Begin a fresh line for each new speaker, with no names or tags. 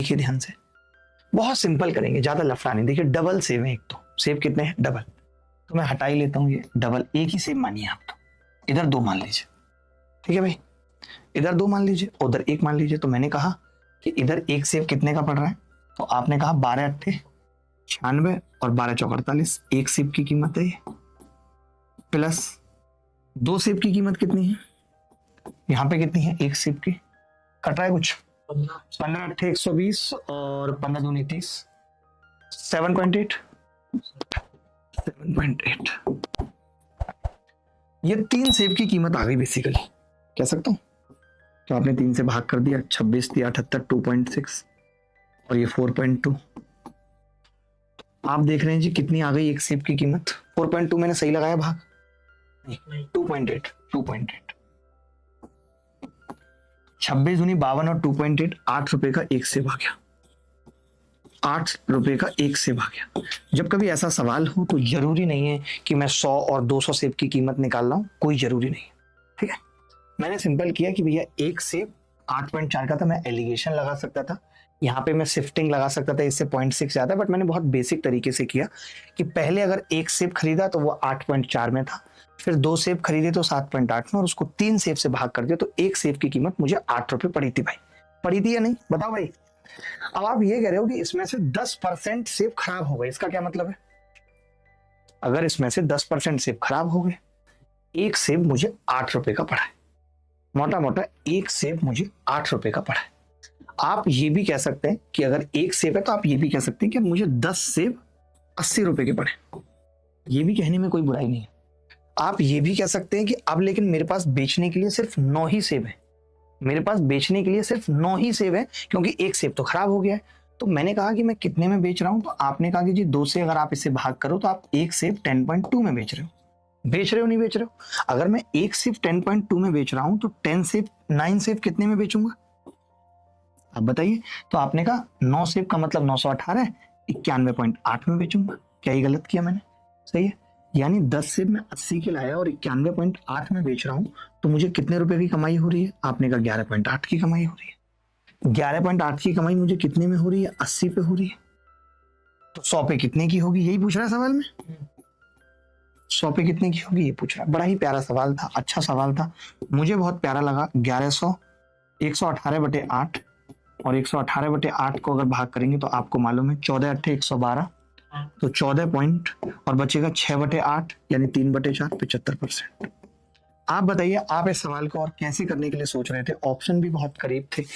देखिए ध्यान से, बहुत सिंपल करेंगे, ज्यादा लफड़ा नहीं। देखिए डबल सेव है, एक तो सेव कितने हैं डबल, तो मैं हटा ही लेता हूँ ये डबल, एक ही सेव मानिए आप, तो इधर 2 मान लीजिए, ठीक है भाई, इधर 2 मान लीजिए, उधर 1 मान लीजिए। तो मैंने कहा कि इधर एक सेव कितने का पड़ रहा है, तो आपने कहा 12 अट्ठे 96 और 12 चौक 48, एक सेव की कीमत है ये, प्लस 2 सेव की कीमत कितनी है, यहाँ पे कितनी है, एक सेव की, कट रहा है कुछ, 15 अट्ठे 120 और 15 दूनी 30, 7.8 7.8। ये 3 सेव की कीमत आ गई बेसिकली, कह सकता हूं। तो आपने 3 से भाग कर दिया, 26 दिया 78, 2.6 और ये 4.2। आप देख रहे हैं जी कितनी आ गई एक सेव की कीमत, 4.2 मैंने सही लगाया भाग, 2.8 26 दूनी 52 और 2.8, 8 रुपए का एक सेव आ गया, 8 रुपए का एक सेव आ गया। जब कभी ऐसा सवाल हो तो जरूरी नहीं है कि मैं 100 और 200 सेव की कीमत निकाल रहा हूं, कोई जरूरी नहीं, ठीक है। मैंने सिंपल किया कि भैया एक सेव 8.4 का था, मैं एलिगेशन लगा सकता था, यहाँ पे मैं शिफ्टिंग लगा सकता था, इससे 0.6 ज्यादा, बट मैंने बहुत बेसिक तरीके से किया कि पहले अगर एक सेव खरीदा तो वो 8.4 में था, फिर 2 सेव खरीदे तो 7.8 में, और उसको 3 सेव से भाग कर दिया तो एक सेव की कीमत मुझे 8 रुपए पड़ी थी भाई, पड़ी थी या नहीं बताओ भाई। अब आप ये कह रहे हो कि इसमें से 10% सेव खराब हो गए, इसका क्या मतलब है, अगर इसमें से 10% सेव खराब हो गए, एक सेव मुझे 8 रुपए का पड़ा है, मोटा मोटा एक सेव मुझे 8 रुपए का पड़ा है। आप ये भी कह सकते हैं कि अगर एक सेव है तो आप ये भी कह सकते हैं कि मुझे 10 सेव 80 रुपए के पड़े, ये भी कहने में कोई बुराई नहीं है। आप ये भी कह सकते हैं कि अब लेकिन मेरे पास बेचने के लिए सिर्फ 9 ही सेव है, मेरे पास बेचने के लिए सिर्फ 9 ही सेव है, क्योंकि एक सेव तो खराब हो गया है। तो मैंने कहा कि मैं कितने में बेच रहा हूं, तो आपने कहा कि जी 2 से अगर आप इसे भाग करो तो आप एक सेव 10.2 में बेच रहे हो, नहीं बेच रहे हो। अगर मैं एक सेव 10.2 में बेच रहा हूं तो 9 सेव कितने में बेचूंगा, अब बताइए। तो आपने कहा 9 सेव का मतलब 918 है, 91.8 में बेचूंगा, क्या ये गलत किया मैंने, सही है। यानी 10 सेव में 80 के लाया और 91.8 में बेच रहा हूं, तो मुझे कितने रुपए की कमाई हो रही है, आपने कहा 11.8 की कमाई हो रही है। 11.8 की कमाई मुझे कितने में हो रही है, 80 पे हो रही है, तो 100 पे कितने की होगी, यही पूछ रहा है सवाल में, 100 पे कितने की होगी ये पूछ रहा है। बड़ा ही प्यारा सवाल था, अच्छा सवाल था, मुझे बहुत प्यारा लगा। 1100 118/8 और 118/8 को अगर भाग करेंगे तो आपको मालूम है 14 अट्ठे 112, तो 14 पॉइंट और बचेगा 6/8 यानी 3/4, 75%। आप बताइए आप इस सवाल को और कैसे करने के लिए सोच रहे थे, ऑप्शन भी बहुत करीब थे,